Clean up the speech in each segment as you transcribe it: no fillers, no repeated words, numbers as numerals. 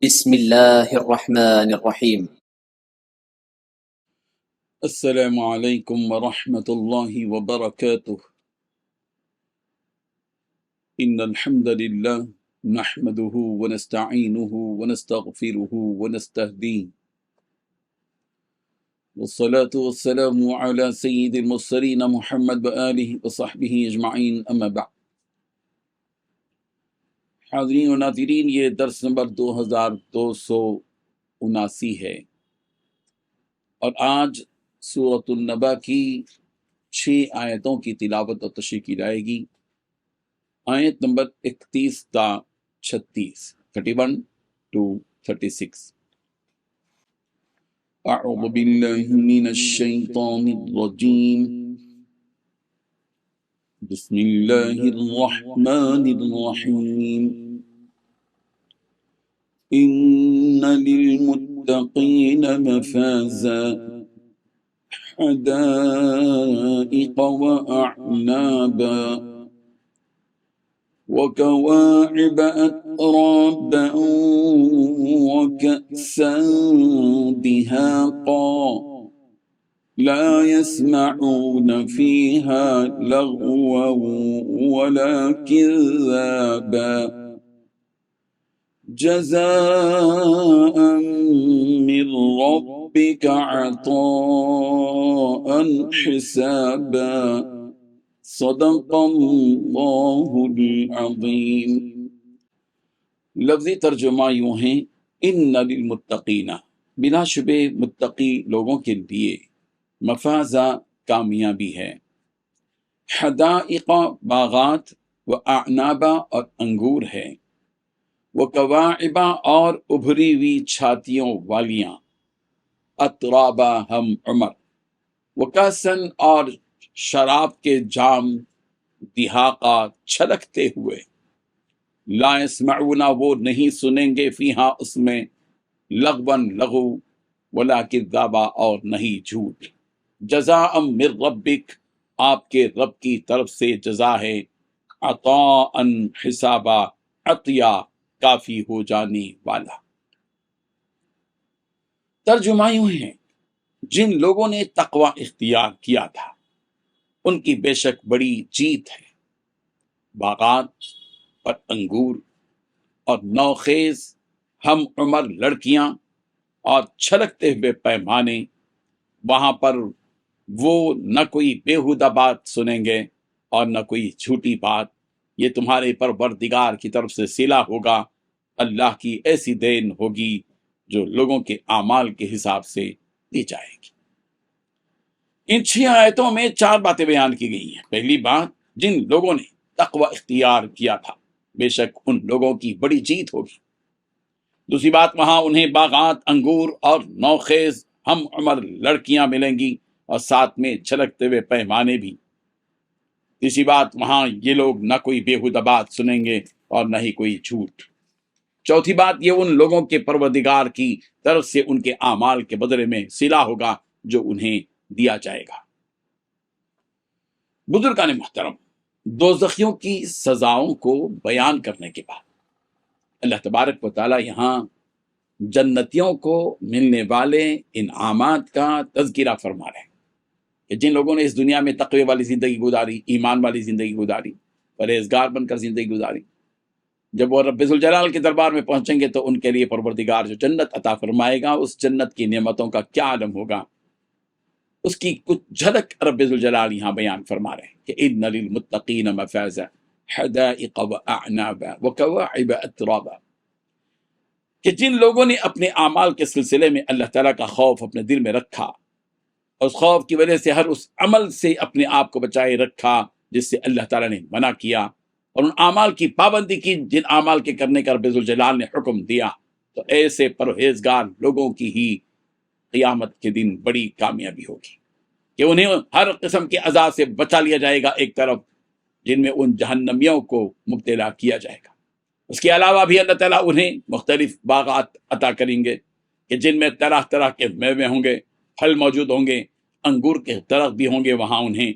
بسم الله الرحمن الرحيم. السلام علیکم ورحمۃ اللہ وبرکاتہ۔ ان الحمد للہ نحمده ونستعینه ونستغفره ونستهدیه والصلاة والسلام على سید المرسلین محمد وآلہ وصحبہ اجمعین، اما بعد۔ حاضرین و ناظرین، یہ درس نمبر 2279 ہے، اور آج سورۃ النبا کی 6 آیتوں کی تلاوت اور تشریح کی جائے گی۔ آیت نمبر 31 تا 36، 31 to 36۔ اعوذ باللہ من الشیطان الرجیم، بسم اللہ الرحمن الرحیم۔ ان للمتقین مفازا حدائق واعنابا وكواعب أترابا وكأسا دهاقا لا يسمعون فيها لغوا ولا كذابا جزاء من ربك عطاء حسابا صدق اللہ العظیم۔ لفظی ترجمہ یوں ہیں، ان للمتقین، بلا شبہ متقی لوگوں کے لیے، مفازہ کامیابی ہے، حدائق باغات، و اعنابا اور انگور ہے، و کواعبا اور ابھری ہوئی چھاتیوں والیاں، اترابا ہم عمر، و کاسن اور شراب کے جام، دہاقا چھلکتے ہوئے، لا یسمعون وہ نہیں سنیں گے، فیہا اس میں، لغون لغو، ولا کذابا اور نہیں جھوٹ، جزاء من ربک آپ کے رب کی طرف سے جزا ہے، عطاء حسابا عطیہ کافی ہو جانے والا۔ ترجمہ یوں ہے، جن لوگوں نے تقوی اختیار کیا تھا ان کی بے شک بڑی جیت ہے، باغات اور انگور اور نوخیز ہم عمر لڑکیاں اور چھلکتے ہوئے پیمانے، وہاں پر وہ نہ کوئی بیہودہ بات سنیں گے اور نہ کوئی جھوٹی بات، یہ تمہارے پروردگار کی طرف سے صلہ ہوگا، اللہ کی ایسی دین ہوگی جو لوگوں کے اعمال کے حساب سے دی جائے گی۔ ان 6 آیتوں میں 4 باتیں بیان کی گئی ہیں۔ پہلی بات، جن لوگوں نے تقوی اختیار کیا تھا بے شک ان لوگوں کی بڑی جیت ہوگی۔ دوسری بات، وہاں انہیں باغات، انگور اور نوخیز ہم عمر لڑکیاں ملیں گی اور ساتھ میں چھلکتے ہوئے پیمانے بھی۔ تیسری بات، وہاں یہ لوگ نہ کوئی بیہودہ بات سنیں گے اور نہ ہی کوئی جھوٹ۔ چوتھی بات، یہ ان لوگوں کے پروردگار کی طرف سے ان کے اعمال کے بدلے میں صلہ ہوگا جو انہیں دیا جائے گا۔ بزرگان محترم، دوزخیوں کی سزاؤں کو بیان کرنے کے بعد اللہ تبارک و تعالی یہاں جنتیوں کو ملنے والے انعامات کا تذکرہ فرما رہے ہیں کہ جن لوگوں نے اس دنیا میں تقوی والی زندگی گزاری، ایمان والی زندگی گزاری، پرہیزگار بن کر زندگی گزاری، جب وہ رب ذوالجلال کے دربار میں پہنچیں گے تو ان کے لیے پروردگار جو جنت عطا فرمائے گا، اس جنت کی نعمتوں کا کیا عالم ہوگا، اس کی کچھ جھلک رب ذوالجلال یہاں بیان فرما رہے ہیں کہ ان للمتقین مفازا حدائق واعنابا وکواعب اترابا، کہ جن لوگوں نے اپنے اعمال کے سلسلے میں اللہ تعالیٰ کا خوف اپنے دل میں رکھا، اس خوف کی وجہ سے ہر اس عمل سے اپنے آپ کو بچائے رکھا جس سے اللہ تعالیٰ نے منع کیا، اور ان اعمال کی پابندی کی جن اعمال کے کرنے کا رب ذوالجلال نے حکم دیا، تو ایسے پرہیزگار لوگوں کی ہی قیامت کے دن بڑی کامیابی ہوگی کہ انہیں ہر قسم کے عذاب سے بچا لیا جائے گا ایک طرف، جن میں ان جہنمیوں کو مبتلا کیا جائے گا۔ اس کے علاوہ بھی اللہ تعالیٰ انہیں مختلف باغات عطا کریں گے کہ جن میں طرح طرح کے میوے ہوں گے، پھل موجود ہوں گے، انگور کے درخت بھی ہوں گے وہاں انہیں،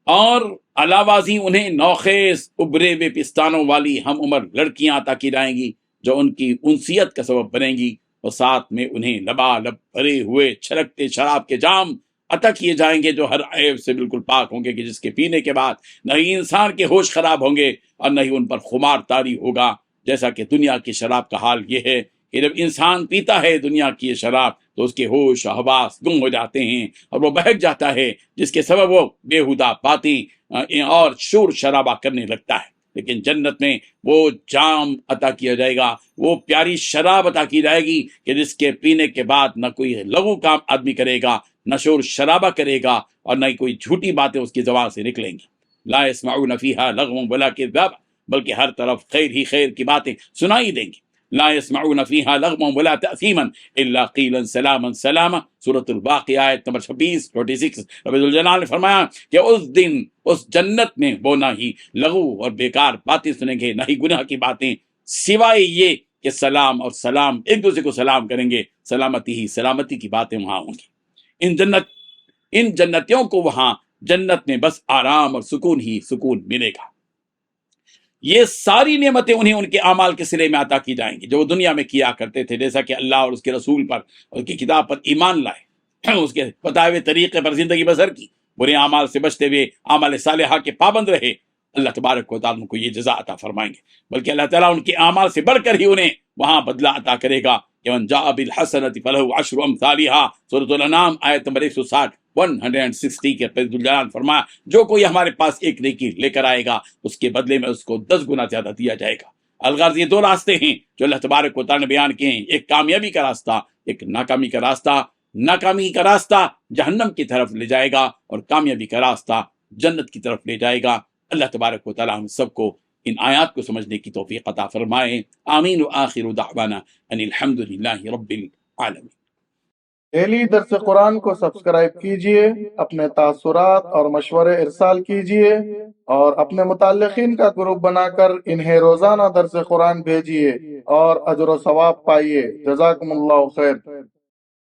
اور علاوہ ازیں انہیں نوخیز ابھرے ہوئے پستانوں والی ہم عمر لڑکیاں عطا کی جائیں گی جو ان کی انسیت کا سبب بنیں گی، اور ساتھ میں انہیں لبالب بھرے ہوئے چھلکتے شراب کے جام عطا کیے جائیں گے جو ہر عیب سے بالکل پاک ہوں گے، کہ جس کے پینے کے بعد نہ ہی انسان کے ہوش خراب ہوں گے اور نہ ہی ان پر خمار طاری ہوگا۔ جیسا کہ دنیا کی شراب کا حال یہ ہے کہ جب انسان پیتا ہے دنیا کی یہ شراب تو اس کے ہوش و حواس گم ہو جاتے ہیں اور وہ بہک جاتا ہے، جس کے سبب وہ بےہودہ باتیں اور شور شرابہ کرنے لگتا ہے۔ لیکن جنت میں وہ جام عطا کیا جائے گا، وہ پیاری شراب عطا کی جائے گی کہ جس کے پینے کے بعد نہ کوئی لغو کام آدمی کرے گا، نہ شور شرابہ کرے گا، اور نہ ہی کوئی جھوٹی باتیں اس کی زبان سے نکلیں گی۔ لا يسمعون فيها لغوا ولا كذابا، بلکہ ہر طرف خیر ہی خیر کی باتیں سنائی دیں گی۔ لا يسمعون فيها لغوا ولا تأثيما الا قيلا سلاما سلاما، سورۃ الباقیہ آیت نمبر 26 رب الجلال نے فرمایا کہ اس دن اس جنت میں وہ نہ ہی لغو اور بیکار باتیں سنیں گے، نہ ہی گناہ کی باتیں، سوائے یہ کہ سلام اور سلام، ایک دوسرے کو سلام کریں گے، سلامتی ہی سلامتی کی باتیں وہاں ہوں گی۔ ان جنتیوں کو وہاں جنت میں بس آرام اور سکون ہی سکون ملے گا۔ یہ ساری نعمتیں انہیں ان کے اعمال کے صلے میں عطا کی جائیں گی جو وہ دنیا میں کیا کرتے تھے، جیسا کہ اللہ اور اس کے رسول پر، اس کی کتاب پر ایمان لائے، اس کے بتائے ہوئے طریقے پر زندگی بسر کی، برے اعمال سے بچتے ہوئے اعمال صالحہ کے پابند رہے، اللہ تبارک و تعالیٰ ان کو یہ جزا عطا فرمائیں گے، بلکہ اللہ تعالیٰ ان کے اعمال سے بڑھ کر ہی انہیں وہاں بدلہ عطا کرے گا۔ وَمَنْ جَاءَ بِالْحَسَنَةِ فَلَهُ عَشْرُ أَمْثَالِهَا، سورۃ الانعام آیت نمبر 160 کے عبدالجلال فرمایا جو کوئی ہمارے پاس ایک نیکی لے کر آئے گا اس کے بدلے میں اس کو 10 گنا زیادہ دیا جائے گا۔ الغرض یہ دو راستے ہیں جو اللہ تبارک و تعالیٰ نے بیان کیے ہیں، ایک کامیابی کا راستہ، ایک ناکامی کا راستہ۔ ناکامی کا راستہ جہنم کی طرف لے جائے گا اور کامیابی کا راستہ جنت کی طرف لے جائے گا۔ اللہ تبارک و تعالیٰ ہم سب کو ان آیات کو سمجھنے کی توفیق عطا فرمائے۔ آمین وآخر دعوانا ان الحمد للہ رب العالمین۔ ڈیلی درس قرآن کو سبسکرائب کیجئے، اپنے تاثرات اور مشورے ارسال کیجئے اور اپنے متعلقین کا گروپ بنا کر انہیں روزانہ درس قرآن بھیجئے اور اجر و ثواب پائیے۔ جزاکم اللہ خیر۔